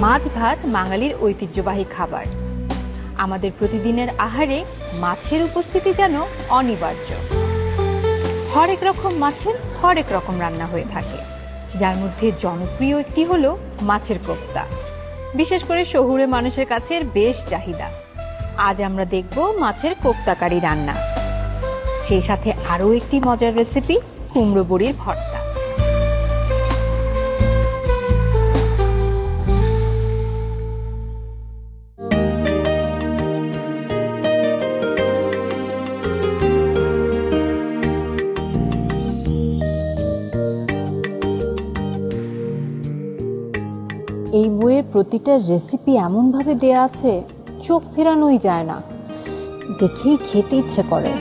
মাছ ভাত বাঙালির ঐতিহ্যবাহী খাবার। আমাদের প্রতিদিনের আহারে মাছের উপস্থিতি যেন অনিবার্য। হরেক রকম মাছের হরেক রকম রান্না হয়ে থাকে, যার মধ্যে জনপ্রিয় একটি হলো মাছের কোফতা। বিশেষ করে শহুরে মানুষের কাছে এর বেশ চাহিদা। আজ আমরা দেখব মাছের কোফতা কারি রান্না, সেই সাথে আরও একটি মজার রেসিপি কুমড়ো বড়ির ভর্তা। এই বইয়ের প্রতিটা রেসিপি এমনভাবে দেয়া আছে চোখ ফেরানোই যায় না, দেখেই খেতে ইচ্ছে করে।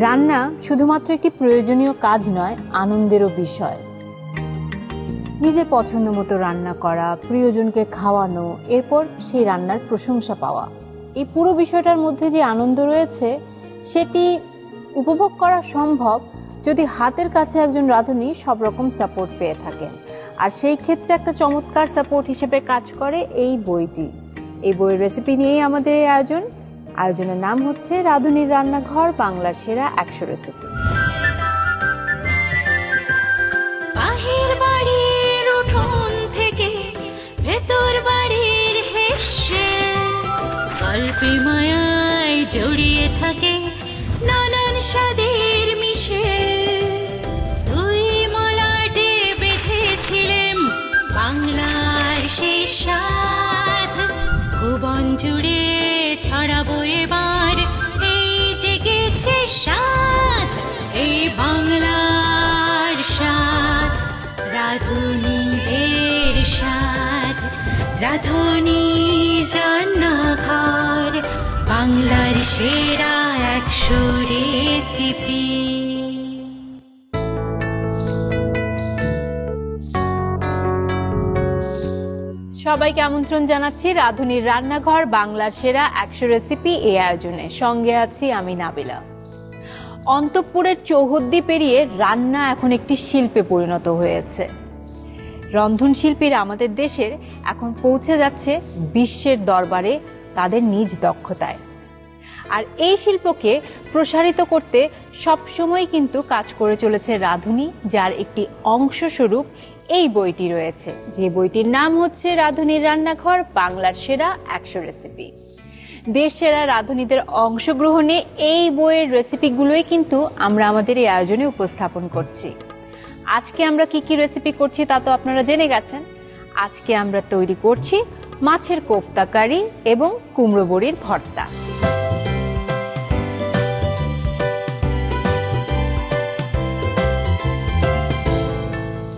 রান্না শুধুমাত্র একটি প্রয়োজনীয় কাজ নয়, আনন্দেরও বিষয়। নিজের পছন্দ মতো রান্না করা, প্রিয়জনকে খাওয়ানো, এরপর সেই রান্নার প্রশংসা পাওয়া, এই পুরো বিষয়টার মধ্যে যে আনন্দ রয়েছে সেটি উপভোগ করা সম্ভব যদি হাতের কাছে একজন রাঁধুনি সব রকম সাপোর্ট পেয়ে থাকেন। আর সেই ক্ষেত্রে একটা চমৎকার সাপোর্ট হিসেবে কাজ করে এই বইটি। এই বইয়ের রেসিপি নিয়েই আমাদের এই আয়োজনের নাম হচ্ছে রাঁধুনির রান্নাঘর, বাংলার সেরা 100 রেসিপি। বাহির বাড়ির উঠোন থেকে ভেতর বাড়ির হেসে গল্পে মায়ায় জড়িয়ে থাকে নানান স্বাদের মিশে। দুই মলাটে বেঁধেছিলেন বাংলার সেই স্বাদ, ভুবন জুড়ে ছড়াবো এবার এই জেগেছে স্বাদ, এই বাংলার স্বাদ, রাঁধুনিদের স্বাদ, রাঁধুনির রান্নাঘর, বাংলার সেরা 100 রেসিপি। সবাইকে আমন্ত্রণ জানাচ্ছি রাঁধুনির রান্নাঘর, বাংলার সেরা 100 রেসিপি এই আয়োজনে। সঙ্গে আছি আমি নাবিলা। অন্তঃপুরের চৌহদ্দি পেরিয়ে রান্না এখন একটি শিল্পে পরিণত হয়েছে। রন্ধন শিল্পীরা আমাদের দেশের এখন পৌঁছে যাচ্ছে বিশ্বের দরবারে তাদের নিজ দক্ষতায়। আর এই শিল্পকে প্রসারিত করতে সবসময় কিন্তু কাজ করে চলেছে রাঁধুনি, যার একটি অংশস্বরূপ এই বইটি রয়েছে, যে বইটির নাম হচ্ছে রাঁধুনির রান্নাঘর, বাংলার সেরা 100 রেসিপি। দেশ সেরা রাঁধুনিদের অংশগ্রহণে এই বইয়ের রেসিপিগুলোই কিন্তু আমরা আমাদের এই আয়োজনে উপস্থাপন করছি। আজকে আমরা কি কি রেসিপি করছি তা তো আপনারা জেনে গেছেন। আজকে আমরা তৈরি করছি মাছের কোফতা কারি এবং কুমড়ো বড়ির ভর্তা।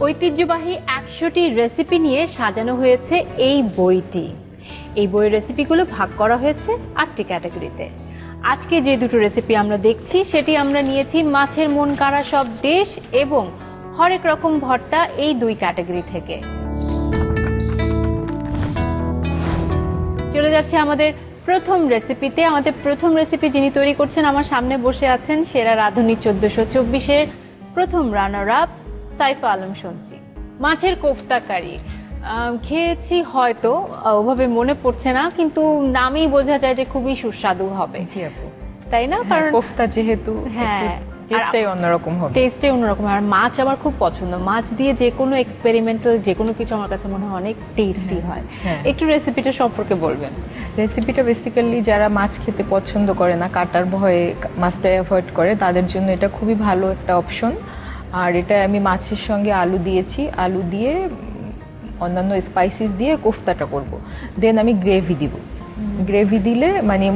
ঐতিহ্যবাহী 100টি রেসিপি নিয়ে সাজানো হয়েছে এই বইটি। এই বইয়ের রেসিপিগুলো ভাগ করা হয়েছে 8টি ক্যাটাগরিতে। আজকে যে দুটো রেসিপি আমরা দেখছি সেটি আমরা নিয়েছি মাছের মন কাড়া সব ডিশ এবং হরেক রকম ভর্তা, এই 2 ক্যাটাগরি থেকে। চলে যাচ্ছে আমাদের প্রথম রেসিপিতে। আমাদের প্রথম রেসিপি যিনি তৈরি করছেন, আমার সামনে বসে আছেন সেরা রাঁধুনি 1424-এর প্রথম রানার আপ সাইফা আলম সঞ্চি। মাছের কোফতা কারি খেয়েছি, হয়তো ওভাবে মনে পড়ছে না, কিন্তু নামেই বোঝা যায় যে খুবই সুস্বাদু হবে, তাই না? কারণ কোফতা যেহেতু, হ্যাঁ, টেস্টটাই অন্যরকম হবে। টেস্টটাই অন্যরকম। আর মাছ আমার খুব পছন্দ। মাছ দিয়ে যে কোনো এক্সপেরিমেন্টাল যে কোনো কিছু আমার কাছে মনে হয় অনেক টেস্টি হয়। একটু রেসিপিটা সম্পর্কে বলবেন। রেসিপিটা বেসিক্যালি যারা মাছ খেতে পছন্দ করে না, কাটার ভয়ে মাছটা অ্যাভয়েড করে, তাদের জন্য এটা খুবই ভালো একটা অপশন। আর এটা আমি মাছের সঙ্গে আলু দিয়েছি, আলু দিয়ে অন্যান্য স্পাইসিস দিয়ে কোফতাটা করব। দেন আমি গ্রেভি দিব। গ্রেভি দিলে মানে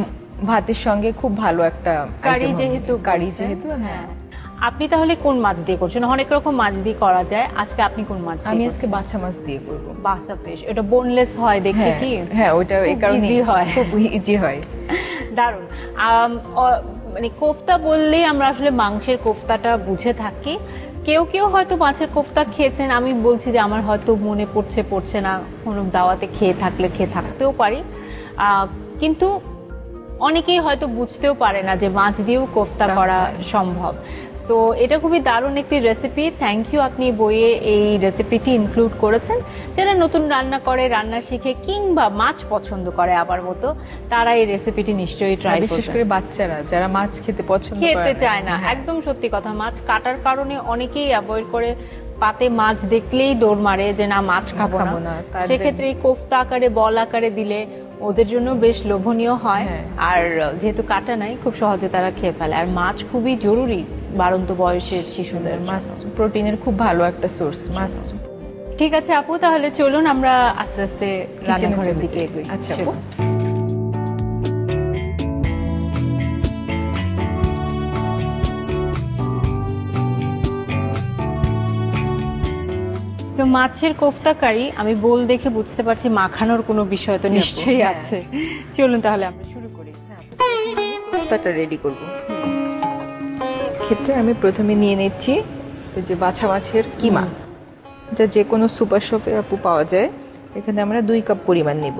ভাতের সঙ্গে খুব ভালো একটা কারি যেহেতু। হ্যাঁ, আপনি তাহলে কোন মাছ দিয়ে করছেন? অনেক রকম মাছ দিয়ে করা যায়, আজকে আপনি কোন মাছ? আমি আজকে বাছা মাছ দিয়ে করব। বাসা ফিশ, এটা বোনলেস হয় দেখে কি? হ্যাঁ, ওটা এই কারণে ইজি হয়, খুব ইজি হয়। দারুণ। মানে কোফতা বললেই আমরা আসলে মাংসের কোফতাটা বুঝে থাকি। কেউ কেউ হয়তো মাছের কোফতা খেয়েছেন, আমি বলছি যে আমার হয়তো মনে পড়ছে না, কোনো দাওয়াতে খেয়ে থাকতেও পারি, কিন্তু অনেকেই হয়তো বুঝতেও পারে না যে মাছ দিয়েও কোফতা করা সম্ভব। সো এটা খুবই দারুণ একটি রেসিপি। থ্যাংক ইউ, আপনি বইয়ে এই রেসিপিটি ইনক্লুড করেছেন। যারা নতুন রান্না করে, রান্না শিখে কিংবা মাছ পছন্দ করে আবার মতো, তারা এই রেসিপিটি নিশ্চয়ই ট্রাই করবে। বিশেষ করে বাচ্চারা যারা মাছ খেতে পছন্দ খেতে চায় না, একদম সত্যি কথা। মাছ কাটার কারণে অনেকেই অ্যাভয়েড করে, পাতে মাছ দেখলেই দৌড় মারে যে না মাছ খাবো না। সেক্ষেত্রে কোফতা আকারে, বল আকারে দিলে ওদের জন্য বেশ লোভনীয় হয়। আর যেহেতু কাটা নাই, খুব সহজে তারা খেয়ে ফেলে। আর মাছ খুবই জরুরি বাড়ন্ত বয়সের শিশুদের। মাছ প্রোটিনের খুব ভালো একটা সোর্স মাছ। ঠিক আছে আপু, তাহলে চলুন আমরা আস্তে আস্তে রান্নাঘরের দিকে এগোই। আচ্ছা আপু। সো মাছের কোফতা কারি, আমি বোল দেখে বুঝতে পারছি মাখানোর কোনো বিষয় তো নিশ্চয়ই আছে। চলুন তাহলে আমরা শুরু করি। কোফতাটা রেডি করব। ক্ষেত্রে আমি প্রথমে নিয়ে নিচ্ছি ওই যে বাছা মাছের কিমা। এটা যে কোনো সুপার শপে আপু পাওয়া যায়। এখানে আমরা 2 কাপ পরিমাণ নেব।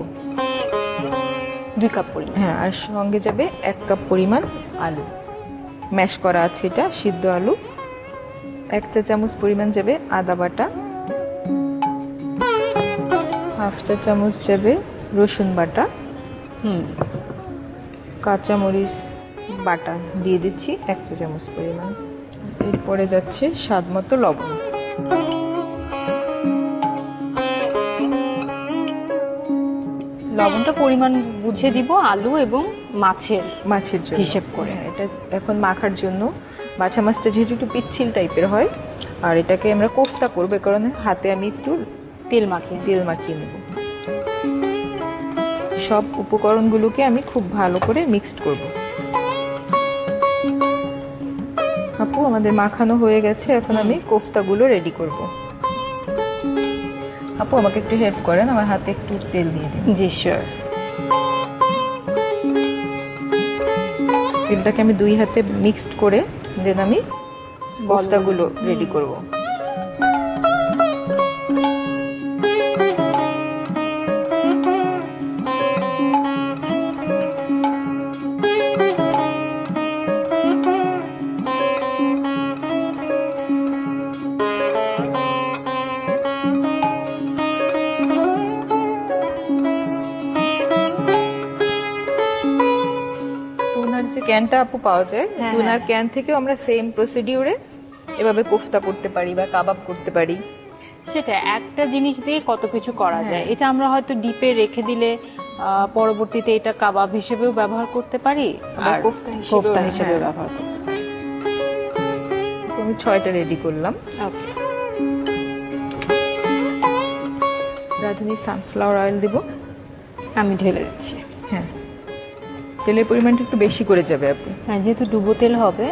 2 কাপ পরিমাণ, হ্যাঁ। আর সঙ্গে যাবে 1 কাপ পরিমাণ আলু, ম্যাশ করা আছে এটা, সিদ্ধ আলু। 1 চা চামচ পরিমাণ যাবে আদা বাটা, 1/2 চা চামচ যাবে রসুন বাটা, কাঁচামরিচ বাটা দিয়ে দিচ্ছি 1 চা চামচ পরিমাণ। এরপরে যাচ্ছে স্বাদ মতো লবণ। লবণটা পরিমাণ বুঝে দিব আলু এবং মাছের জন্য হিসেব করে। এটা এখন মাখার জন্য, বাছা মাছটা যেহেতু একটু পিচ্ছিল টাইপের হয় আর এটাকে আমরা কোফতা করবো, এ কারণে হাতে আমি একটু তেল মাখিয়ে নেব। সব উপকরণগুলোকে আমি খুব ভালো করে মিক্সড করব। আপু আমাদের মাখানো হয়ে গেছে, এখন আমি কোফতাগুলো রেডি করব। আপু আমাকে একটু হেল্প করেন, আমার হাতে একটু তেল দিয়ে দিন। জি শিওর। তেলটাকে আমি 2 হাতে মিক্সড করে দেন আমি কোফতাগুলো রেডি করব। ক্যানটা আপু পাওয়া যায়, টুনার ক্যান থেকেও আমরা সেম প্রসিডিউরে এভাবে কোফতা করতে পারি বা কাবাব করতে পারি। সেটা একটা জিনিস দিয়ে কত কিছু করা যায়। এটা আমরা হয়তো ডিপে রেখে দিলে পরবর্তীতে এটা কাবাব হিসেবেও ব্যবহার করতে পারি, আর কোফতা হিসেবেও ব্যবহার করতে পারি। আমি 6টা রেডি করলাম। ওকে, রাঁধুনি সানফ্লাওয়ার অয়েল দিব, আমি ঢেলে দিচ্ছি। হ্যাঁ, তেলের পরিমাণটা একটু বেশি করে যাবে আপু। হ্যাঁ, যেহেতু ডুবো তেল হবে।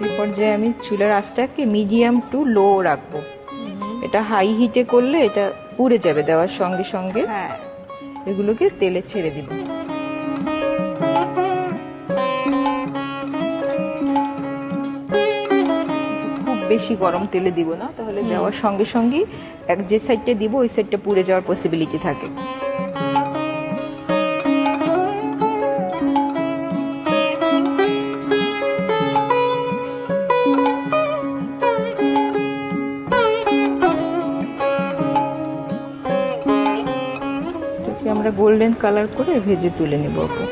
এই পর্যায়ে আমি চুলার আঁচটাকে মিডিয়াম টু লো রাখবো। এটা হাই হিটে করলে এটা পুড়ে যাবে, দেওয়ার সঙ্গে সঙ্গে এগুলোকে তেলে ছেড়ে দিব। খুব বেশি গরম তেলে দিব না, তাহলে দেওয়ার সঙ্গে সঙ্গেই যে সাইডটা দিব ওই সাইডটা পুড়ে যাওয়ার পসিবিলিটি থাকে। আমরা গোল্ডেন কালার করে ভেজে তুলে নেব আপু।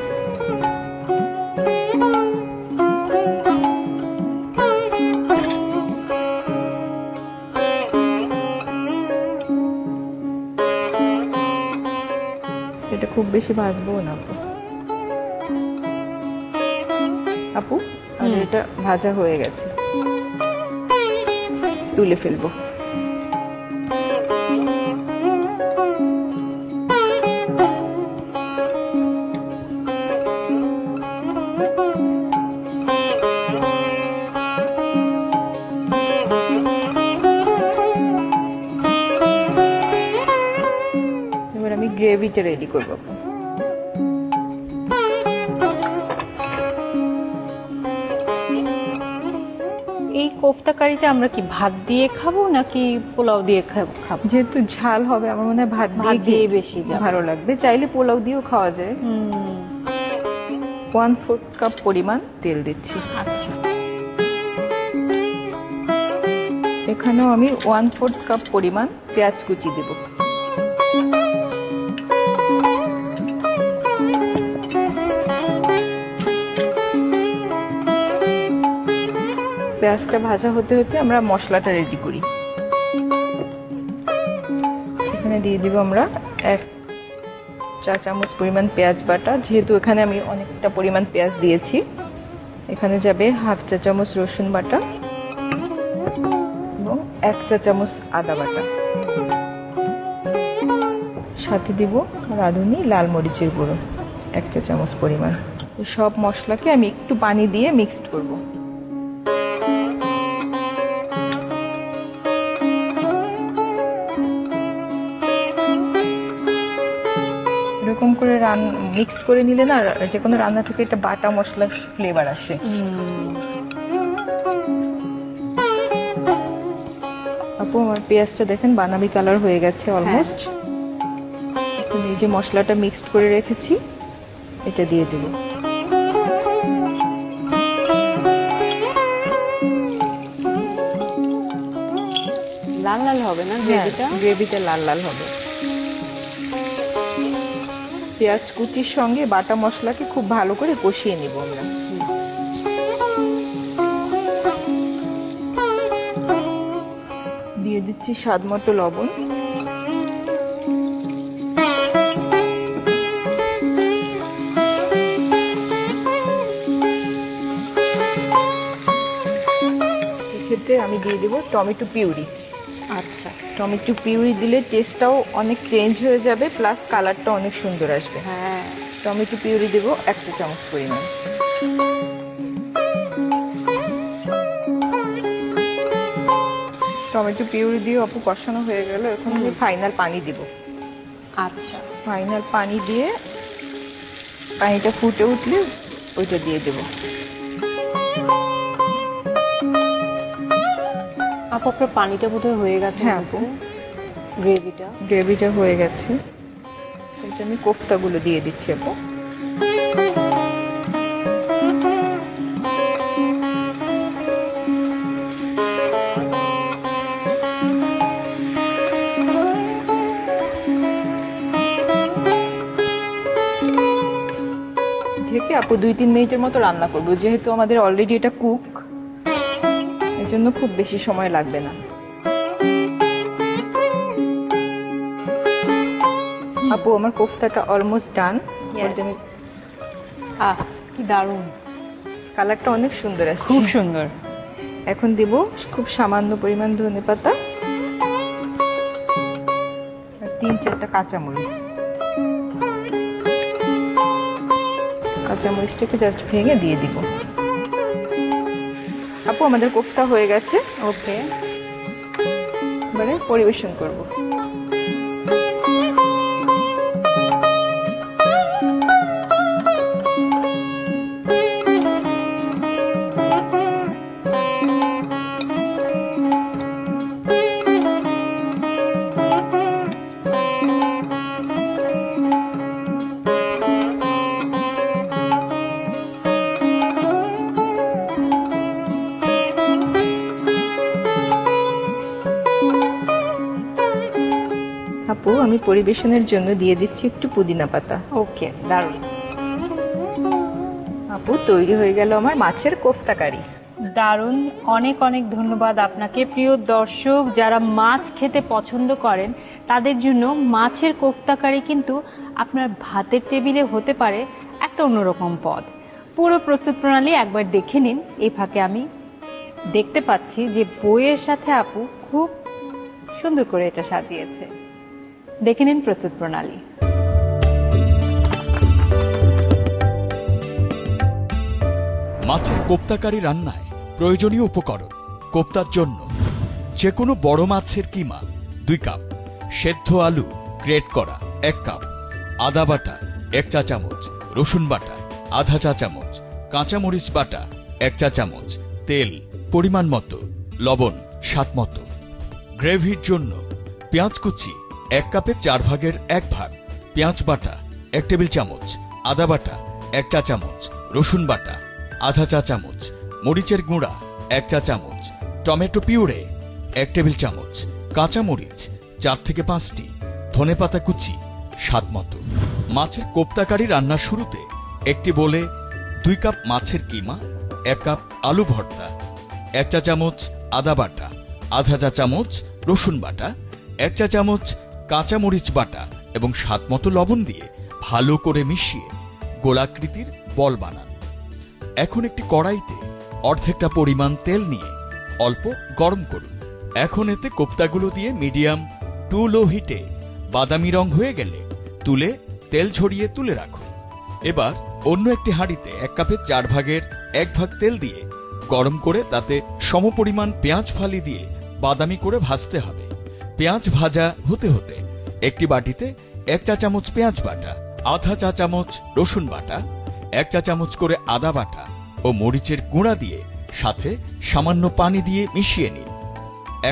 এটা খুব বেশি ভাজবো না আপু। আপু আর এটা ভাজা হয়ে গেছে, তুলে ফেলবো। গ্রেভিটা রেডি করব। এই কোফতা কারিটা আমরা কি ভাত দিয়ে খাবো নাকি পোলাও দিয়ে খাবো? যেহেতু ঝাল হবে আমার মনে হয় ভাত দিয়ে বেশি ভালো লাগবে। চাইলে পোলাও দিয়েও খাওয়া যায়। 1/4 কাপ পরিমাণ তেল দিচ্ছি। আচ্ছা, এখানেও আমি 1/4 কাপ পরিমাণ পেঁয়াজ কুচি দেব। পেঁয়াজটা ভাজা হতে হতে আমরা মশলাটা রেডি করি। এখানে দিয়ে দিব আমরা 1 চা চামচ পরিমাণ পেঁয়াজ বাটা। যেহেতু এখানে আমি অনেকটা পরিমাণ পেঁয়াজ দিয়েছি, এখানে যাবে 1/2 চা চামচ রসুন বাটা এবং 1 চা চামচ আদা বাটা। সাথে দিব রাঁধুনি লাল মরিচের গুঁড়ো 1 চা চামচ পরিমাণ। সব মশলাকে আমি একটু পানি দিয়ে মিক্সড করব। এরকম করে মিক্সড করে নিলে না যে কোনো রান্না থেকে একটা বাটা মশলার ফ্লেভার আসে। আপু আমার পেঁয়াজটা দেখেন বানাবি কালার হয়ে গেছে অলমোস্ট। এখন এই যে মশলাটা মিক্সড করে রেখেছি এটা দিয়ে দেব। লাল লাল হবে না গ্রেভিটা? গ্রেভিটা লাল লাল হবে। পেঁয়াজ কুচির সঙ্গে বাটা মশলাকে খুব ভালো করে কষিয়ে নিব আমরা। দিয়ে দিচ্ছি স্বাদ মতো লবণ। এক্ষেত্রে আমি দিয়ে দেব টমেটো পিউরি। আচ্ছা, টমেটো পিউরি দিলে টেস্টটাও অনেক চেঞ্জ হয়ে যাবে, প্লাস কালারটা অনেক সুন্দর আসবে। হ্যাঁ, টমেটো পিউরি দেব 1 চা চামচ পরিমাণ। টমেটো পিউরি দিয়ে অপু কষানো হয়ে গেল। এখন আমি ফাইনাল পানি দেব। আচ্ছা, ফাইনাল পানি দিয়ে পানিটা ফুটে উঠলে ওইটা দিয়ে দেব। আপু আপনার পানিটা বোধহয় হয়ে গেছে। হ্যাঁ আপু, গ্রেভিটা হয়ে গেছে। আমি কোফতাগুলো দিয়ে দিচ্ছি আপু। ঢেকে আপু 2-3 মিনিটের মতো রান্না করবো। যেহেতু আমাদের অলরেডি এটা কুক, এর জন্য খুব বেশি সময় লাগবে না। আপু আমার কোফতাটা অলমোস্ট ডান। কি দারুণ, কালারটা অনেক সুন্দর আসছে, খুব সুন্দর। এখন দিব খুব সামান্য পরিমাণ ধনেপাতা আর 3-4টা কাঁচামরিচ। কাঁচামরিচটাকে জাস্ট ভেঙে দিয়ে দিব। আপু আমাদের কোফতা হয়ে গেছে। ওকে, এবারে পরিবেশন করব। আপু আমি পরিবেশনের জন্য দিয়ে দিচ্ছি একটু পুদিনা পাতা। ওকে, দারুণ। আপু তৈরি হয়ে গেল আমার মাছের কোফতা কারি। দারুণ, অনেক অনেক ধন্যবাদ আপনাকে। প্রিয় দর্শক, যারা মাছ খেতে পছন্দ করেন তাদের জন্য মাছের কোফতা কারি কিন্তু আপনার ভাতের টেবিলে হতে পারে একটা অন্যরকম পদ। পুরো প্রস্তুত প্রণালী একবার দেখে নিন। এই ফাঁকে আমি দেখতে পাচ্ছি যে বইয়ের সাথে আপু খুব সুন্দর করে এটা সাজিয়েছে। দেখে নিন প্রস্তুত প্রণালী। মাছের কোফতা কারি রান্নায় প্রয়োজনীয় উপকরণ: কোফতার জন্য যে কোনো বড় মাছের কিমা 2 কাপ, সেদ্ধ আলু গ্রেট করা 1 কাপ, আদা বাটা 1 চা চামচ, রসুন বাটা আধা চা চামচ, কাঁচামরিচ বাটা 1 চা চামচ, তেল পরিমাণ মতো, লবণ স্বাদ মতো। গ্রেভির জন্য পেঁয়াজ কুচি 1 কাপে 4 ভাগের 1 ভাগ, পেঁয়াজ বাটা 1 টেবিল চামচ, আদা বাটা 1 চা চামচ, রসুন বাটা আধা চা চামচ, মরিচের গুঁড়া 1 চা চামচ, টমেটো পিউরে 1 টেবিল চামচ, কাঁচা মরিচ 4 থেকে 5টি, ধনেপাতা কুচি স্বাদ মতো। মাছের কোপ্তাকারি রান্নার শুরুতে একটি বলে 2 কাপ মাছের কিমা, 1 কাপ আলু ভর্তা, 1 চা চামচ আদা বাটা, আধা চা চামচ রসুন বাটা, 1 চা চামচ কাঁচা মরিচ বাটা এবং স্বাদ মতো লবণ দিয়ে ভালো করে মিশিয়ে গোলাকৃতির বল বানান। এখন একটি কড়াইতে অর্ধেকটা পরিমাণ তেল নিয়ে অল্প গরম করুন। এখন এতে কোপ্তাগুলো দিয়ে মিডিয়াম টু লো হিটে বাদামি রং হয়ে গেলে তুলে তেল ঝরিয়ে তুলে রাখুন। এবার অন্য একটি হাঁড়িতে 1 কাপের 4 ভাগের 1 ভাগ তেল দিয়ে গরম করে তাতে সমপরিমাণ পেঁয়াজ ফালি দিয়ে বাদামি করে ভাজতে হবে। পেঁয়াজ ভাজা হতে হতে একটি বাটিতে 1 চা চামচ পেঁয়াজ বাটা, আধা চা চামচ রসুন বাটা, 1 চা চামচ করে আদা বাটা ও মরিচের গুঁড়া দিয়ে সাথে সামান্য পানি দিয়ে মিশিয়ে নিন।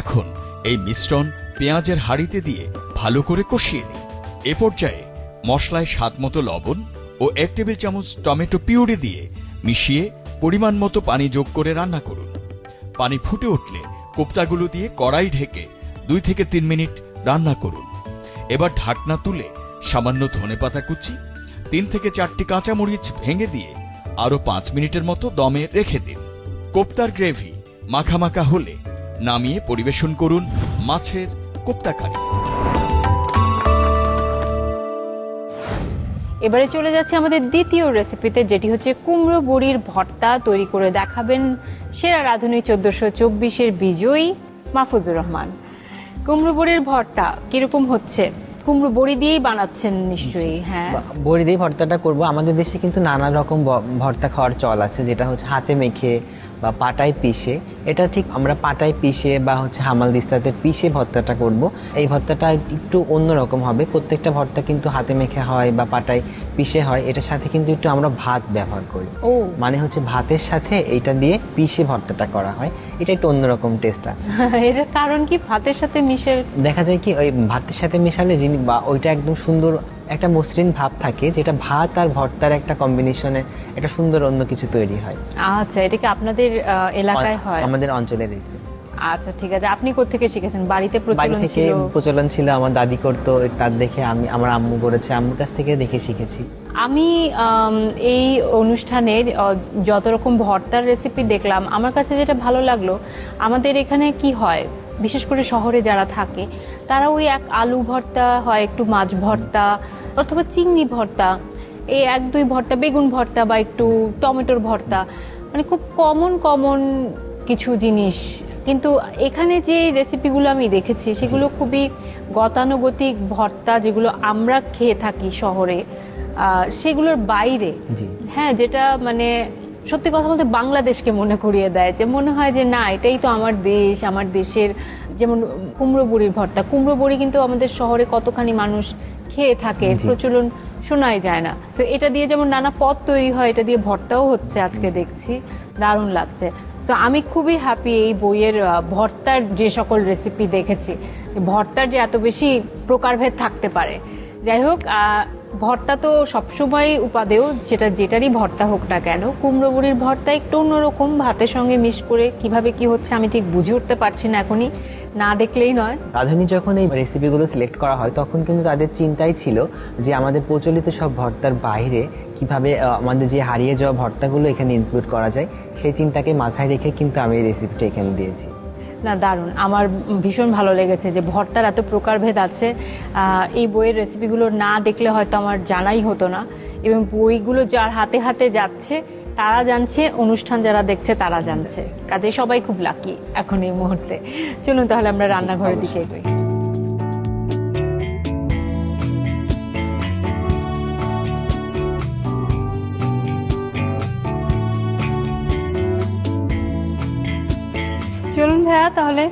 এখন এই মিশ্রণ পেঁয়াজের হাঁড়িতে দিয়ে ভালো করে কষিয়ে নিন। এ পর্যায়ে মশলায় স্বাদ মতো লবণ ও 1 টেবিল চামচ টমেটো পিউরি দিয়ে মিশিয়ে পরিমাণ মতো পানি যোগ করে রান্না করুন। পানি ফুটে উঠলে কোপ্তাগুলো দিয়ে কড়াই ঢেকে 2 থেকে 3 মিনিট রান্না করুন। এবার ঢাকনা তুলে সামান্য ধনেপাতা কুচি, 3 থেকে 4টি কাঁচামরিচ ভেঙে দিয়ে আরো 5 মিনিটের মতো দমে রেখে দিন। কোপ্তার গ্রেভি মাখা মাখা হলে নামিয়ে পরিবেশন করুন মাছের কোপ্তাকারি। এবারে চলে যাচ্ছে আমাদের দ্বিতীয় রেসিপিতে, যেটি হচ্ছে কুমড়ো বড়ির ভর্তা। তৈরি করে দেখাবেন সেরা রাঁধুনি 1424-এর বিজয়ী মাহফুজুর রহমান। কুমড়ো বড়ির ভর্তা কিরকম হচ্ছে? কুমড়ো বড়ি দিয়েই বানাচ্ছেন নিশ্চয়ই? হ্যাঁ, বড়ি দিয়ে ভর্তাটা করব। আমাদের দেশে কিন্তু নানা রকম ভর্তা খাওয়ার চল আছে, যেটা হচ্ছে হাতে মেখে বা পাটায় পিষে। এটা ঠিক আমরা পাটায় পিষে বা হচ্ছে হামাল দিস্তাতে পিষে ভর্তাটা করব। এই ভর্তাটা একটু অন্যরকম হবে। প্রত্যেকটা ভর্তা কিন্তু হাতে মেখে হয় বা পাটায় পিষে হয়, এটার সাথে কিন্তু একটু আমরা ভাত ব্যবহার করি। মানে হচ্ছে ভাতের সাথে এইটা দিয়ে পিষে ভর্তাটা করা হয়। এটা একটু অন্যরকম টেস্ট আছে। এর কারণ কি? ভাতের সাথে মিশে দেখা যায় কি ওই ভাতের সাথে মেশালে বা ওইটা একদম সুন্দর একটা মসৃণ ভাব থাকে, যেটা ভাত আর ভর্তার একটা কম্বিনেশনে একটা সুন্দর অন্য কিছু তৈরি হয়। আচ্ছা, এটা কি আপনাদের এলাকায় হয়? আমাদের অঞ্চলের রেসিপি। আচ্ছা, ঠিক আছে। আপনি কোত্থেকে শিখেছেন? বাড়িতে প্রচলন ছিল, আমার দাদি করতো, তার দেখে আমার আম্মু করেছে, আম্মুর কাছ থেকে দেখে শিখেছি। আমি এই অনুষ্ঠানে যত রকম ভর্তার রেসিপি দেখলাম, আমার কাছে যেটা ভালো লাগলো, আমাদের এখানে কি হয়, বিশেষ করে শহরে যারা থাকে তারা ওই এক আলু ভর্তা হয়, একটু মাছ ভর্তা অথবা চিংড়ি ভর্তা, এই 1-2 ভর্তা, বেগুন ভর্তা বা একটু টমেটোর ভর্তা, মানে খুব কমন কিছু জিনিস। কিন্তু এখানে যে রেসিপিগুলো আমি দেখেছি সেগুলো খুবই গতানুগতিক ভর্তা, যেগুলো আমরা খেয়ে থাকি শহরে, সেগুলোর বাইরে। হ্যাঁ, যেটা মানে সত্যি কথা বলতে বাংলাদেশকে মনে করিয়ে দেয়, যে মনে হয় যে না, এটাই তো আমার দেশ, আমার দেশের। যেমন কুমড়ো বড়ির ভর্তা, কুমড়ো বড়ি কিন্তু আমাদের শহরে কতখানি মানুষ খেয়ে থাকে, প্রচলন শোনাই যায় না। সো এটা দিয়ে যেমন নানা পদ তৈরি হয়, এটা দিয়ে ভর্তাও হচ্ছে আজকে দেখছি, দারুণ লাগছে। সো আমি খুবই হ্যাপি এই বইয়ের ভর্তার যে সকল রেসিপি দেখেছি, ভর্তার যে এত বেশি প্রকারভেদ থাকতে পারে। যাই হোক, ভর্তা তো সবসময় উপাদেয়, সেটা যেটারই ভর্তা হোক না কেন। কুমড়ো বড়ির ভর্তা একটু অন্যরকম, ভাতের সঙ্গে মিশ করে কিভাবে কি হচ্ছে আমি ঠিক বুঝে উঠতে পারছি না, এখনই না দেখলেই নয়। রাঁধুনি যখন এই রেসিপিগুলো সিলেক্ট করা হয়, তখন কিন্তু তাদের চিন্তাই ছিল যে আমাদের প্রচলিত সব ভর্তার বাইরে কিভাবে আমাদের যে হারিয়ে যাওয়া ভর্তাগুলো এখানে ইনক্লুড করা যায়, সেই চিন্তাকে মাথায় রেখে কিন্তু আমি এই রেসিপিটা এখানে দিয়েছি। না, দারুণ, আমার ভীষণ ভালো লেগেছে যে ভর্তার এত প্রকারভেদ আছে। এই বইয়ের রেসিপিগুলো না দেখলে হয়তো আমার জানাই হতো না, এবং বইগুলো যার হাতে হাতে যাচ্ছে তারা জানছে, অনুষ্ঠান যারা দেখছে তারা জানছে, কাজে সবাই খুব লাকি এখন এই মুহূর্তে। চলুন তাহলে আমরা রান্নাঘরের দিকে এগোই। চলুন ভাইয়া, তাহলে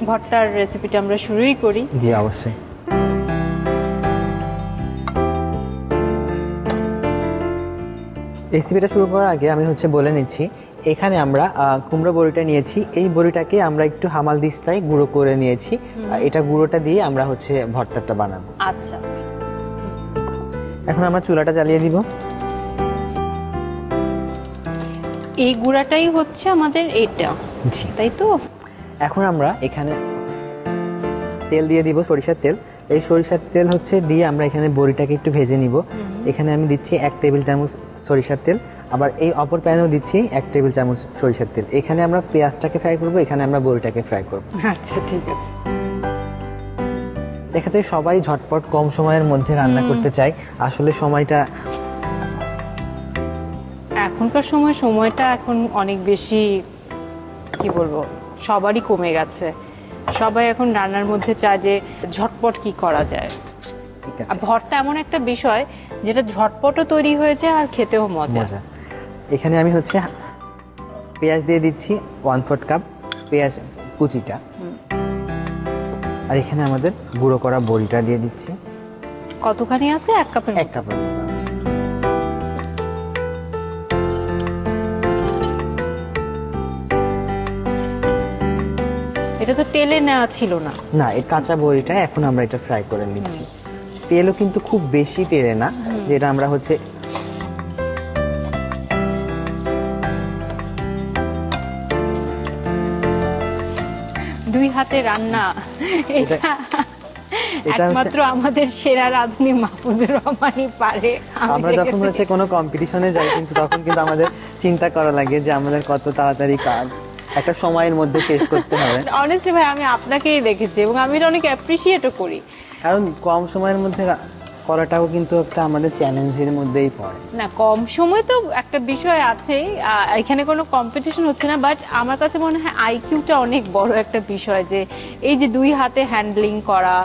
ভর্তার রেসিপিটা আমরা শুরুই করি। জি, অবশ্যই। রেসিপিটা শুরু করার আগে আমি বলে নিচ্ছি, এখানে আমরা কুমড়ো বড়িটা নিয়েছি। এই বড়িটাকে আমরা একটু হামাল দিস্তায় গুঁড়ো করে নিয়েছি। এটা গুঁড়োটা দিয়ে আমরা ভর্তাটা বানাবো। আচ্ছা, এখন আমরা চুলাটা জ্বালিয়ে দিব। এই গুঁড়াটাই হচ্ছে আমাদের এটা, জি। তাই তো? এখন আমরা এখানে তেল দিয়ে দিব, সরিষার তেল। এই সরিষার তেল হচ্ছে দিয়ে আমরা এখানে বড়িটাকে একটু ভেজে নিব। এখানে আমি দিচ্ছি 1 টেবিল চামচ সরিষার তেল, আবার এই অপর প্যানেও দিচ্ছি 1 টেবিল চামচ সরিষার তেল। এখানে আমরা পেঁয়াজটাকে ফ্রাই করব, এখানে আমরা বড়িটাকে ফ্রাই করব। আচ্ছা, ঠিক আছে। দেখা যায় সবাই ঝটপট কম সময়ের মধ্যে রান্না করতে চায়, আসলে সময়টা এখনকার সময়টা এখন অনেক বেশি, কি বলবো, সবারই কমে গেছে। সবাই এখন রান্নার মধ্যে চায় যে ঝটপট কি করা যায়। ঠিক আর আছে। ভর্তা এমন একটা বিষয় যেটা ঝটপটও তৈরি হয়ে যায় আর খেতেও মজা। এখানে আমি হচ্ছে পেঁয়াজ দিয়ে দিচ্ছি 1/4 কাপ পেঁয়াজ কুচিটা, আর এখানে আমাদের গুঁড়ো করা বড়িটা দিয়ে দিচ্ছি। কতখানি আছে? 1 কাপের 1 কাপের মতো আছে। এটা তো তেলে নেওয়া ছিল না। না, এই কাঁচা বড়িটা এখন আমরা এটা ফ্রাই করে নিচ্ছি। তেলও কিন্তু খুব বেশি তেলে না, যেটা আমরা হচ্ছে দুই হাতে রান্না, এটা একমাত্র আমাদের সেরা রাঁধুনি মাহফুজুর রহমানই পারে। আমরা যখন হচ্ছে কোনো কম্পিটিশনে যাই কিন্তু তখন কিন্তু আমাদের চিন্তা করা লাগে যে আমাদের কত তাড়াতাড়ি কাজ একটা সময়ের মধ্যে শেষ করতে হবে। অনেস্টলি ভাই, আমি আপনাকেই দেখেছি এবং আমি এটা অনেক অ্যাপ্রিশিয়েটও করি, কারণ কম সময়ের মধ্যে করাটাও কিন্তু একটা আমাদের চ্যালেঞ্জের মধ্যেই পড়ে। না, কম সময় তো একটা বিষয় আছেই, এখানে কোনো কম্পিটিশন হচ্ছে না, বাট আমার কাছে মনে হয় আইকিউটা অনেক বড় একটা বিষয়, যে এই যে দুই হাতে হ্যান্ডলিং করা,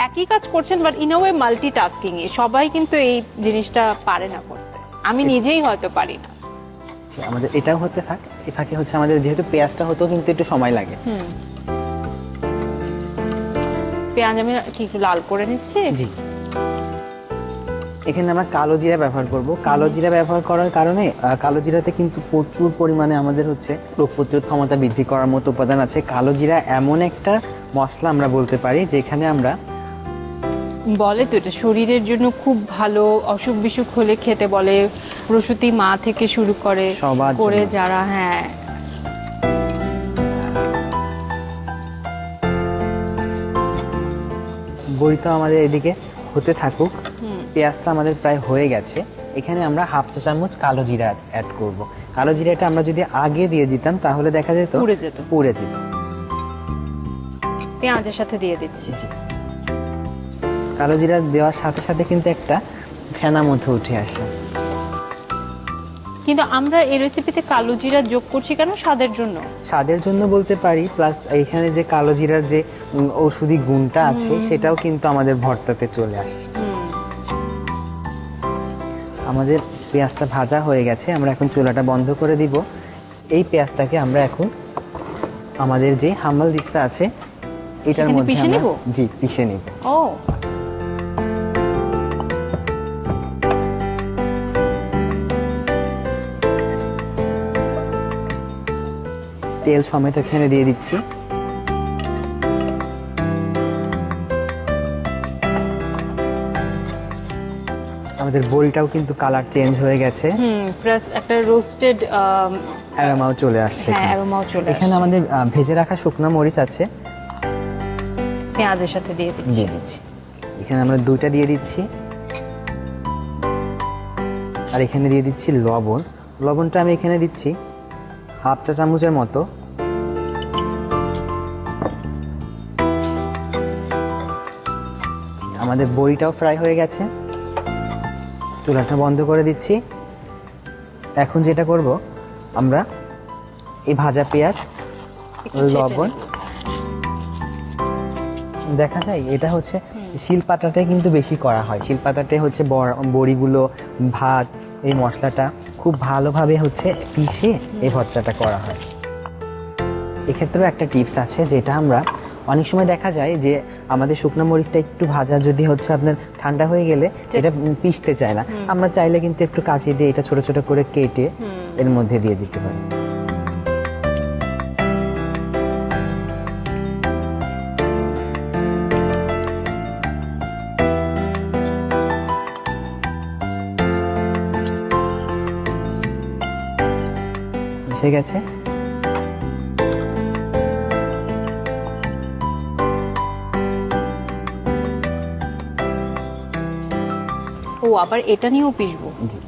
একই কাজ করছেন but in a way multitasking. সবাই কিন্তু এই জিনিসটা পারে না করতে, আমি নিজেই হয়তো পারি না। আমাদের এটাও হতে থাক, এই ফাঁকে হচ্ছে আমাদের যেহেতু পেঁয়াজটা হতেও কিন্তু একটু সময় লাগে। পেঁয়াজ আমি কি একটু লাল করে নিচ্ছি। জি। এখানে আমরা কালো জিরা ব্যবহার করব। কালো জিরা ব্যবহার করার কারণে কালো জিরাতে কিন্তু প্রচুর পরিমাণে আমাদের হচ্ছে রোগ প্রতিরোধ ক্ষমতা বৃদ্ধি করার মতো উপাদান আছে। কালো জিরা এমন একটা মশলা আমরা বলতে পারি যেখানে আমরা বলে তো এটা শরীরের জন্য খুব ভালো, অসুখ বিসুখ হলে খেতে বলে, প্রসূতি মা থেকে শুরু করে সবার করে জন্য। যারা, হ্যাঁ। বড়িটা আমাদের এদিকে হতে থাকুক। পেঁয়াজটা আমাদের প্রায় হয়ে গেছে। এখানে আমরা 1/2 চা চামচ কালো জিরা অ্যাড করব। কালো জিরাটা আমরা যদি আগে দিয়ে দিতাম তাহলে দেখা যেত পুড়ে যেত। পেঁয়াজের সাথে দিয়ে দিচ্ছি। জি। কালো জিরা দেওয়ার সাথে সাথে কিন্তু একটা ফেনা মধ্যে উঠে আসে। কিন্তু আমরা এই রেসিপিতে কালো জিরা যোগ করছি কেন? স্বাদের জন্য। স্বাদের জন্য বলতে পারি, প্লাস এখানে যে কালো জিরার যে ঔষধি গুণটা আছে সেটাও কিন্তু আমাদের ভর্তাতে চলে আসছে। আমাদের পেঁয়াজটা ভাজা হয়ে গেছে, আমরা এখন চুলাটা বন্ধ করে দিব। এই পেঁয়াজটাকে আমরা এখন আমাদের যে হামাল দিস্তা আছে এটার মধ্যে পিষে নিব। জি, পিষে নিব। ও, তেল সমেত এখানে দিয়ে দিচ্ছি। আমাদের বড়িটাও কিন্তু কালার চেঞ্জ হয়ে গেছে, প্লাস একটা রোস্টেড অ্যারোমাও চলে আসছে। হ্যাঁ, অ্যারোমাও চলে এখানে আসছে। আমাদের ভেজে রাখা শুকনো মরিচ আছে, পেঁয়াজের সাথে দিয়ে দিচ্ছি। দিয়ে দিচ্ছি। এখানে আমরা 2টা দিয়ে দিচ্ছি, আর এখানে দিয়ে দিচ্ছি লবণ। লবণটা আমি এখানে দিচ্ছি 1/2 চা চামচের মতো। আমাদের বড়িটাও ফ্রাই হয়ে গেছে, চুলাটা বন্ধ করে দিচ্ছি। এখন যেটা করব, আমরা এই ভাজা পেঁয়াজ, লবণ, দেখা যায় এটা হচ্ছে শিলপাটাটাই কিন্তু বেশি করা হয়। শিলপাটাতে হচ্ছে বড়িগুলো, ভাত, এই মশলাটা খুব ভালোভাবে হচ্ছে পিষে এই ভর্তাটা করা হয়। এক্ষেত্রেও একটা টিপস আছে, যেটা আমরা অনেক সময় দেখা যায় যে আমাদের শুকনো মরিচটা একটু ভাজা যদি হচ্ছে আপনার ঠান্ডা হয়ে গেলে এটা পিষতে চায় না। আমরা চাইলে কিন্তু একটু কাঁচি দিয়ে এটা ছোট ছোট করে কেটে এর মধ্যে দিয়ে দিতে পারি। এসে গেছে। ও আবার এটা নিয়েও পিষবো? জি।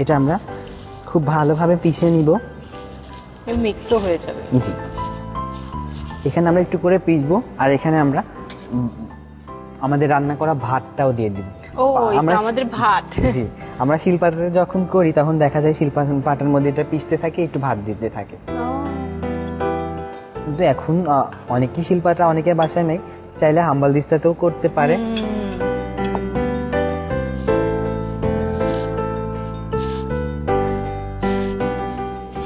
এটা আমরা খুব ভালোভাবে পিষে নিব। মিক্সও হয়ে যাবে। জি, এখানে আমরা একটু করে পিষবো, আর এখানে আমরা আমাদের রান্না করা ভাতটাও দিয়ে দিব। ও এটা আমাদের ভাত। জি, আমরা শিলপাটাতে যখন করি তখন দেখা যায় শিলপাটার মধ্যে এটা পিষতে থাকে, একটু ভাত দিতে থাকে। কিন্তু এখন অনেকই শিলপাটা অনেকের বাসায় নেই, চাইলে হাম্বাল দিস্তাতেও করতে পারে।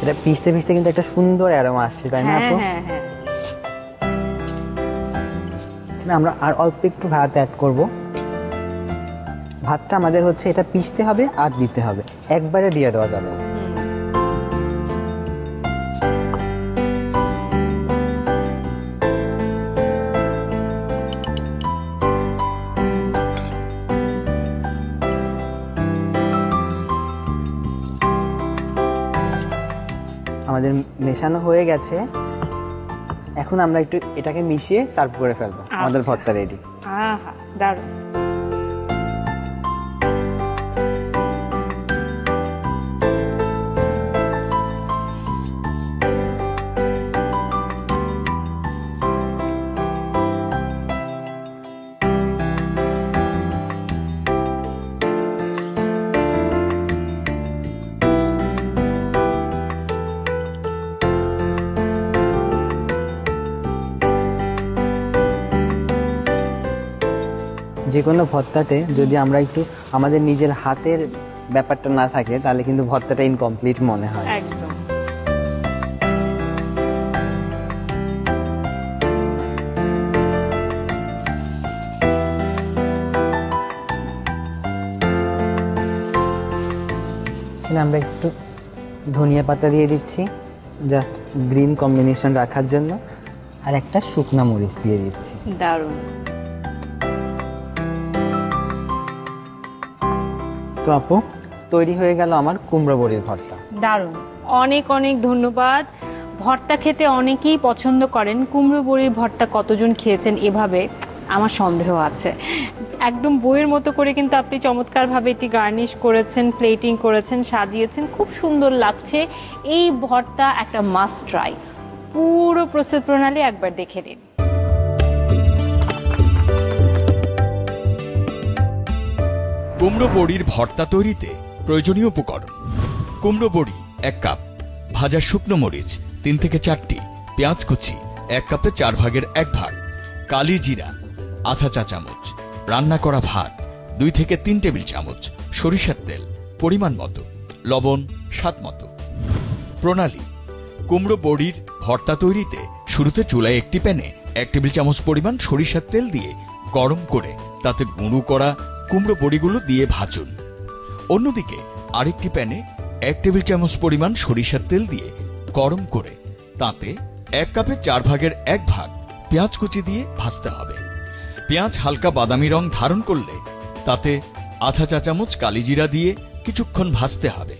এটা পিষতে পিষতে কিন্তু একটা সুন্দর অ্যারোমা আসছে, তাই না আপু? হ্যাঁ হ্যাঁ। আমরা আর অল্প একটু ভাত অ্যাড করব। ভাতটা আমাদের হচ্ছে এটা পিষতে হবে আর দিতে হবে, একবারে দিয়ে দেওয়া যাবে না। আমাদের মেশানো হয়ে গেছে, এখন আমরা একটু এটাকে মিশিয়ে সার্ভ করে ফেলবো। আমাদের ভর্তা রেডি। আহা দারুণ। যে কোনো ভর্তাতে যদি আমরা একটু আমাদের নিজের হাতের ব্যাপারটা না থাকে তাহলে কিন্তু ভর্তাটা ইনকমপ্লিট মনে হয়। একদম। আমরা একটু ধনিয়া পাতা দিয়ে দিচ্ছি, জাস্ট গ্রিন কম্বিনেশন রাখার জন্য, আর একটা শুকনা মরিচ দিয়ে দিচ্ছি। দারুণ। তো আপু, তৈরি হয়ে গেল আমার কুমড়ো বড়ির ভর্তা। দারুণ, অনেক অনেক ধন্যবাদ। ভর্তা খেতে অনেকেই পছন্দ করেন, কুমড়ো বড়ির ভর্তা কতজন খেয়েছেন এভাবে আমার সন্দেহ আছে। একদম বইয়ের মতো করে কিন্তু আপনি চমৎকারভাবে এটি গার্নিশ করেছেন, প্লেটিং করেছেন, সাজিয়েছেন, খুব সুন্দর লাগছে। এই ভর্তা একটা মাস্ট ট্রাই। পুরো প্রস্তুত প্রণালী একবার দেখে নিন। কুমড়ো বড়ির ভর্তা তৈরিতে প্রয়োজনীয় উপকরণ: কুমড়ো বড়ি 1 কাপ, ভাজা শুকনো মরিচ 3 থেকে 4টি, পেঁয়াজ কুচি 1 কাপে 4 ভাগের 1 ভাগ, কালি জিরা আধা চা চামচ, রান্না করা ভাত 2 থেকে 3 টেবিল চামচ, সরিষার তেল পরিমাণ মতো, লবণ স্বাদ মতো। প্রণালী: কুমড়ো বড়ির ভর্তা তৈরিতে শুরুতে চুলায় একটি প্যানে 1 টেবিল চামচ পরিমাণ সরিষার তেল দিয়ে গরম করে তাতে গুঁড়ো করা কুমড়ো বড়িগুলো দিয়ে ভাজুন। অন্যদিকে আরেকটি প্যানে 1 টেবিল চামচ পরিমাণ সরিষার তেল দিয়ে গরম করে তাতে 1 কাপে 4 ভাগের 1 ভাগ পেঁয়াজ কুচি দিয়ে ভাজতে হবে। পেঁয়াজ হালকা বাদামি রং ধারণ করলে তাতে আধা চা চামচ কালিজিরা দিয়ে কিছুক্ষণ ভাজতে হবে।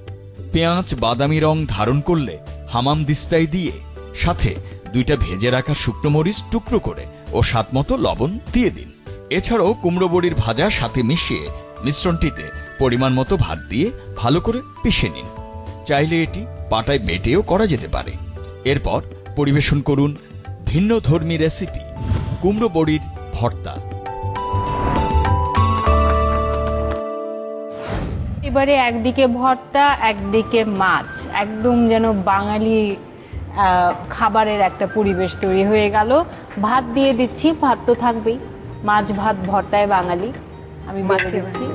পেঁয়াজ বাদামি রং ধারণ করলে হামাম দিস্তায় দিয়ে সাথে 2টা ভেজে রাখা শুকনো মরিচ টুকরো করে ও স্বাদমতো লবণ দিয়ে দিন। এছাড়াও কুমড়ো বড়ির ভাজা সাথে মিশিয়ে মিশ্রণটিতে পরিমাণ মতো ভাত দিয়ে ভালো করে পিষে নিন। চাইলে এটি পাটায় বেটেও করা যেতে পারে। এরপর পরিবেশন করুন ভিন্নধর্মী রেসিপি কুমড়ো বড়ির ভর্তা। এবারে একদিকে ভর্তা, একদিকে মাছ, একদম যেন বাঙালি খাবারের একটা পরিবেশ তৈরি হয়ে গেল। ভাত দিয়ে দিচ্ছি, ভাত তো থাকবেই, মাছ ভাত ভর্তায় বাঙালি। আমি মাছ দিচ্ছি।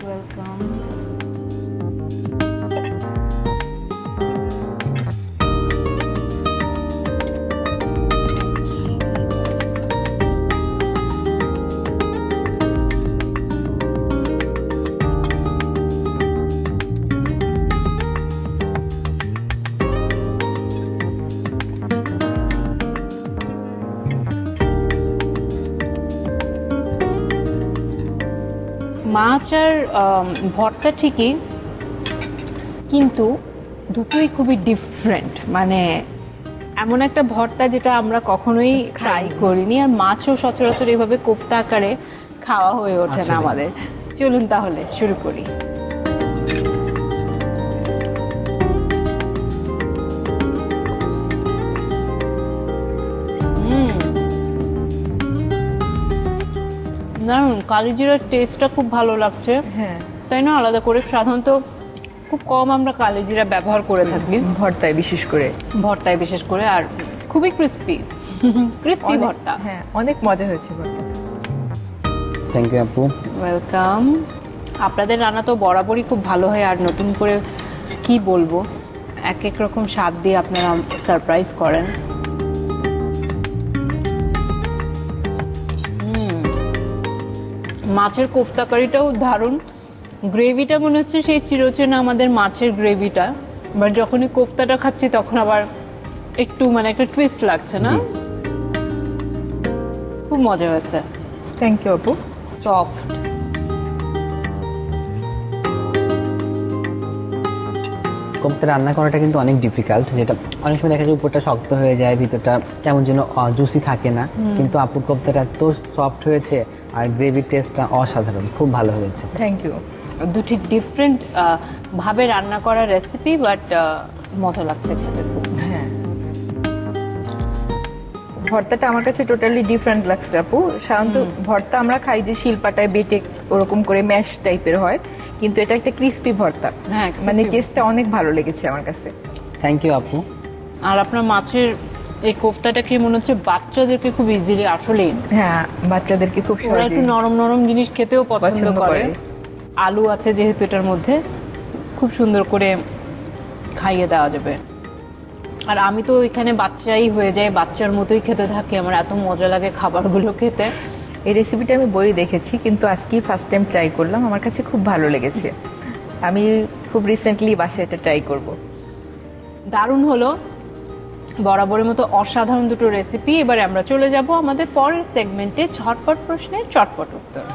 ওয়েলকাম। মাছ আর ভর্তা ঠিকই, কিন্তু দুটোই খুবই ডিফারেন্ট। মানে এমন একটা ভর্তা যেটা আমরা কখনোই ট্রাই করিনি, আর মাছও সচরাচর এভাবে কোফতা আকারে খাওয়া হয়ে ওঠে না আমাদের। চলুন তাহলে শুরু করি। দারুন, কালিজিরার টেস্টটা খুব ভালো লাগছে। হ্যাঁ, তাই না? আলাদা করে সাধারণত খুব কম আমরা কালিজিরা ব্যবহার করে থাকি ভর্তায় বিশেষ করে, আর খুবই ক্রিস্পি ভর্তা। হ্যাঁ, অনেক মজা হয়েছে ভর্তা। থ্যাংক ইউ আপু। ওয়েলকাম। আপনাদের রান্না তো বরাবরই খুব ভালো হয়, আর নতুন করে কি বলবো, এক এক রকম স্বাদ দিয়ে আপনারা সারপ্রাইজ করেন। মাছের কোফতা কারিটাও দারুণ। গ্রেভিটা মনে হচ্ছে সেই চিরচেনা আমাদের মাছের গ্রেভিটা, বাট যখনই কোফতাটা খাচ্ছি তখন আবার একটু মানে একটা টুইস্ট লাগছে না? খুব মজা হয়েছে। থ্যাংক ইউ আপু। সফট। কোফতা রান্না করাটা কিন্তু অনেক ডিফিকাল্ট, যেটা অনেক সময় দেখা যায় উপরটা শক্ত হয়ে যায়, ভিতরটা কেমন যেন জুসি থাকে না, কিন্তু আপুর কোফতাটা এত সফট হয়েছে আর গ্রেভির টেস্টটা অসাধারণ, খুব ভালো হয়েছে। Thank you. দুটি ডিফারেন্ট ভাবে রান্না করা রেসিপি, বাট মজা লাগছে খেতে খুব। হ্যাঁ, ভর্তাটা আমার কাছে টোটালি ডিফারেন্ট লাগছে আপু। সাধারণত ভর্তা আমরা খাই যে শিলপাটায় বেটে ওরকম করে ম্যাশ টাইপের হয়, কিন্তু এটা একটা ক্রিস্পি ভর্তা। হ্যাঁ, মানে টেস্টটা অনেক ভালো লেগেছে আমার কাছে। থ্যাংক ইউ আপু। আর আপনার মাছের এই কোফতাটা কি মনে হচ্ছে বাচ্চাদেরকে খুব ইজিলি, আসলেই হ্যাঁ, বাচ্চাদেরকে খুব ওরা একটু নরম নরম জিনিস খেতেও পছন্দ করে। করে। আলু আছে যেহেতু এটার মধ্যে, খুব সুন্দর করে খাইয়ে দেওয়া যাবে। আর আমি তো এখানে বাচ্চাই হয়ে যাই, বাচ্চার মতোই খেতে থাকি, আমার এত মজা লাগে খাবারগুলো খেতে। এই রেসিপিটা আমি বই দেখেছি, কিন্তু আজকেই ফার্স্ট টাইম ট্রাই করলাম, আমার কাছে খুব ভালো লেগেছে। আমি খুব রিসেন্টলি বাসায় এটা ট্রাই করব। দারুণ হলো, বরাবরের মতো অসাধারণ দুটো রেসিপি। এবারে আমরা চলে যাব আমাদের পরের সেগমেন্টে, ঝটপট প্রশ্নের চটপট উত্তর।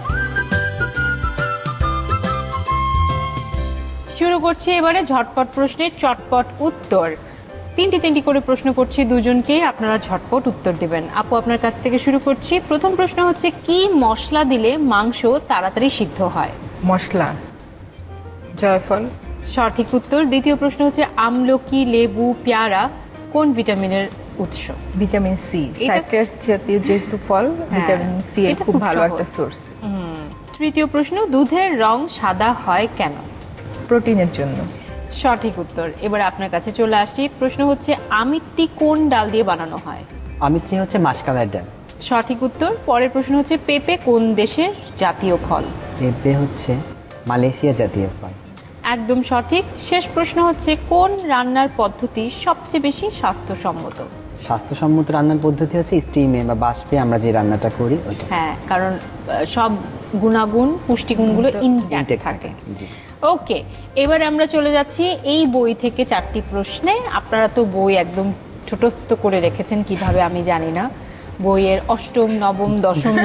শুরু করছি এবারে ঝটপট প্রশ্নের চটপট উত্তর। তিনটি করে প্রশ্ন করছি দুজনকে, আপনারা ঝটপট উত্তর দিবেন। আপু, আপনার কাছ থেকে শুরু করছি। প্রথম প্রশ্ন হচ্ছে, কি মশলা দিলে মাংস তাড়াতাড়ি সিদ্ধ হয়? মশলা, জয়ফল। সঠিক উত্তর। দ্বিতীয় প্রশ্ন হচ্ছে, আমলকি, লেবু, পেয়ারা কোন ভিটামিনের উৎস? Vitamin C. সাইট্রাস জাতীয় যেহেতু ফল, ভিটামিন সি এর এটা খুব খুব ভালো সহজ। একটা সোর্স। তৃতীয় প্রশ্ন, দুধের রং সাদা হয় কেন? প্রোটিনের জন্য। সঠিক উত্তর। এবার আপনার কাছে চলে আসি। প্রশ্ন হচ্ছে, আমিত্তি কোন ডাল দিয়ে বানানো হয়? আমিত্রি হচ্ছে মাসকালার ডাল। সঠিক উত্তর। পরের প্রশ্ন হচ্ছে, পেঁপে কোন দেশের জাতীয় ফল? পেঁপে হচ্ছে মালয়েশিয়া জাতীয় ফল। একদম সঠিক। শেষ প্রশ্ন হচ্ছে, কোন রান্নার পদ্ধতি সবচেয়ে বেশি স্বাস্থ্যসম্মত? স্বাস্থ্যসম্মত রান্নার পদ্ধতি হচ্ছে স্টিমে বা বাষ্পে আমরা যে রান্নাটা করি ওইটা। হ্যাঁ, কারণ সব গুণাগুণ, পুষ্টিগুণগুলো ইনট্যাক্ট Intake থাকে। জি। ওকে, এবারে আমরা চলে যাচ্ছি এই বই থেকে 4টি প্রশ্নে। আপনারা তো বই একদম ছোটস্থ করে রেখেছেন, কিভাবে আমি জানি না। বইয়ের 8ম, 9ম, 10ম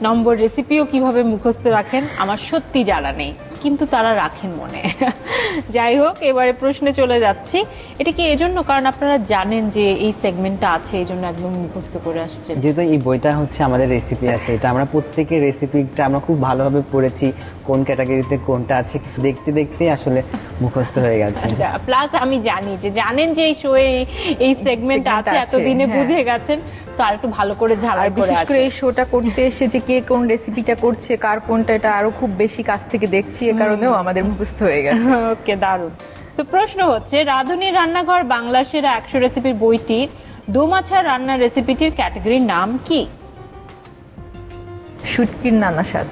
নম্বর রেসিপিও কিভাবে মুখস্থ রাখেন আমার সত্যি জানা নেই, কিন্তু তারা রাখেন মনে। যাই হোক, এবারে প্রশ্নে চলে যাচ্ছি। এটা কি এজন্য কারণ আপনারা জানেন যে এই সেগমেন্টটা আছে, এই জন্য একদম মুখস্থ করে আসছেন? যেহেতু এই বইটা হচ্ছে আমাদের রেসিপি আছে, এটা আমরা প্রত্যেকের রেসিপিটা আমরা খুব ভালোভাবে পড়েছি, কোন ক্যাটাগরিতে কোনটা আছে দেখতে দেখতে আসলে মুখস্থ হয়ে গেছে। প্লাস আমি জানি যে জানেন যে এই শোয়ে এই সেগমেন্ট আছে, এতদিনে বুঝে গেছেন। সো আর একটু ভালো করে ঝালাই করে বিশেষ করে আসেন। এই শোটা করতে এসে যে কে কোন রেসিপিটা করছে, কার কোনটা, এটা আরো খুব বেশি কাছ থেকে দেখছি, এ কারণেও আমাদের মুখস্থ হয়ে গেছে। ওকে, দারুণ। সো প্রশ্ন হচ্ছে, রাঁধুনির রান্নাঘর বাংলার সেরা 100 রেসিপির বইটির দোমাছা রান্নার রেসিপিটির ক্যাটাগরির নাম কি? শুটকির নানা স্বাদ।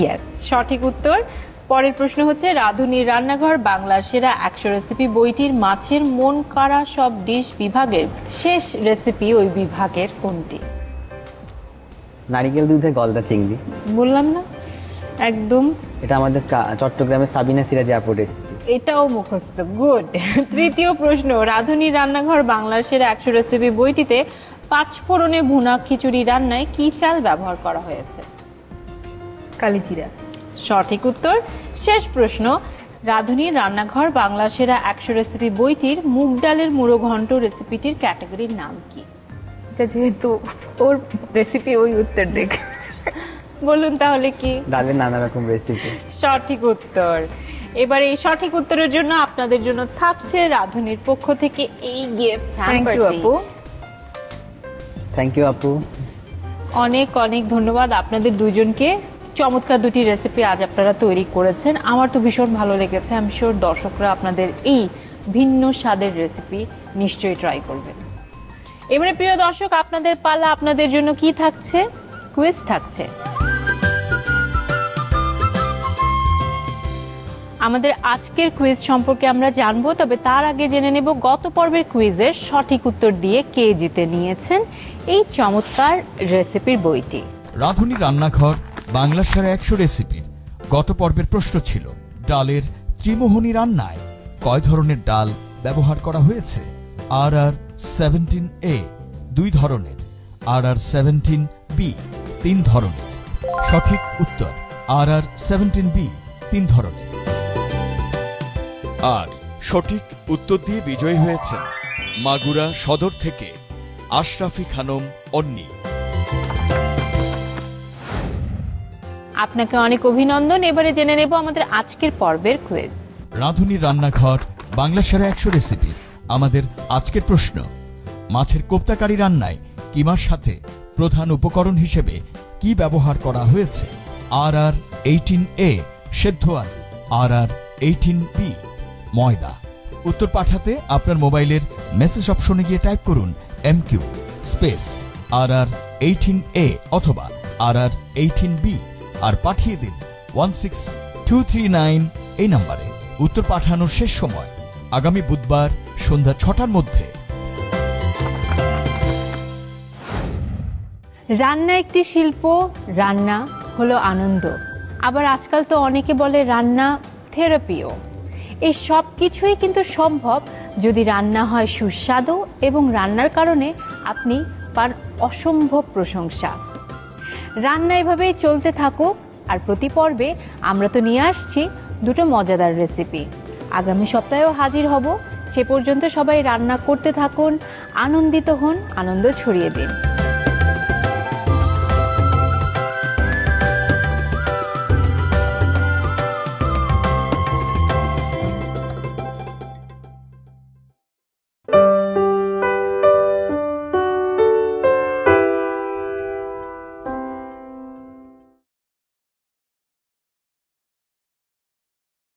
ইয়েস, সঠিক উত্তর। পরের প্রশ্ন হচ্ছে, রাঁধুনির রান্নাঘর বাংলার সেরা 100 রেসিপি বইটির মাছের মন কাড়া সব ডিশ বিভাগের শেষ রেসিপি ওই বিভাগের কোনটি? নারিকেল দুধে গলদা চিংড়ি। বললাম না একদম। এটা আমাদের চট্টগ্রামের সাবিনা সিরাজি আপুর রেসিপি। এটাও মুখস্থ, গুড। তৃতীয় প্রশ্ন, রাঁধুনির রান্নাঘর বাংলার সেরা 100 রেসিপি বইটিতে 5 ফোড়নে ভুনা খিচুড়ি রান্নায় কি চাল ব্যবহার করা হয়েছে? কালিজিরা। সঠিক উত্তর। শেষ প্রশ্ন, রাঁধুনির রান্নাঘর বাংলা সেরা 100 রেসিপি বইটির মুগ ডালের মুড়ো ঘন্ট রেসিপিটির ক্যাটাগরির নাম কি? এটা যেহেতু ওর রেসিপি, ওই উত্তর দেখ। বলুন তাহলে কি? ডালের নানা রকম রেসিপি। সঠিক উত্তর। এবার এই সঠিক উত্তরের জন্য আপনাদের জন্য থাকছে রাঁধুনির পক্ষ থেকে এই গিফট থ্যাংক ইউ আপু। থ্যাংক ইউ আপু। অনেক অনেক ধন্যবাদ আপনাদের দুজনকে। চমৎকার দুটি রেসিপি আজ আপনারা তৈরি করেছেন, আমার তো ভীষণ ভালো লেগেছে। আমি শিওর দর্শকরা আপনাদের এই ভিন্ন স্বাদের রেসিপি নিশ্চয়ই ট্রাই করবেন। এবারে প্রিয় দর্শক, আপনাদের পালা। আপনাদের জন্য কি থাকছে? কুইজ থাকছে। আমাদের আজকের কুইজ সম্পর্কে আমরা জানবো, তবে তার আগে জেনে নেব গত পর্বের কুইজের সঠিক উত্তর দিয়ে কে জিতে নিয়েছেন এই চমৎকার রেসিপির বইটি। রাঁধুনি রান্নাঘর বাংলা সেরা 100 রেসিপির গত পর্বের প্রশ্ন ছিল, ডালের ত্রিমোহনী রান্নায় কয় ধরনের ডাল ব্যবহার করা হয়েছে? RR17A 2 ধরনের, RR17B 3 ধরনের। সঠিক উত্তর RR17B 3 ধরনের। আর সঠিক উত্তর দিয়ে বিজয়ী হয়েছেন মাগুরা সদর থেকে আশরাফি খানম অন্নি। আপনাকে অনেক অভিনন্দন। এবারে জেনে নেব আমাদের আজকের পর্বের কুইজ। রাঁধুনি রান্নাঘর বাংলা সেরা 100 রেসিপির আমাদের আজকের প্রশ্ন, মাছের কোপ্তাকারি রান্নায় কিমার সাথে প্রধান উপকরণ হিসেবে কি ব্যবহার করা হয়েছে? RR18A সেদ্ধ আলু, RR18B ময়দা। উত্তর পাঠাতে আপনার মোবাইলের মেসেজ অপশনে গিয়ে টাইপ করুন MQ স্পেস RR18A অথবা RR18B আর পাঠিয়ে দিন 16239 এই নম্বরে। উত্তর পাঠানোর শেষ সময় আগামী বুধবার সন্ধ্যা 6টার মধ্যে। রান্না একটি শিল্প, রান্না হলো আনন্দ। আবার আজকাল তো অনেকে বলে রান্না থেরাপিও। এই সব কিছুই কিন্তু সম্ভব যদি রান্না হয় সুস্বাদু এবং রান্নার কারণে আপনি পান অসম্ভব প্রশংসা। রান্না এভাবেই চলতে থাকুক। আর প্রতি পর্বে আমরা তো নিয়ে আসছি দুটো মজাদার রেসিপি। আগামী সপ্তাহেও হাজির হব। সে পর্যন্ত সবাই রান্না করতে থাকুন, আনন্দিত হন, আনন্দ ছড়িয়ে দিন।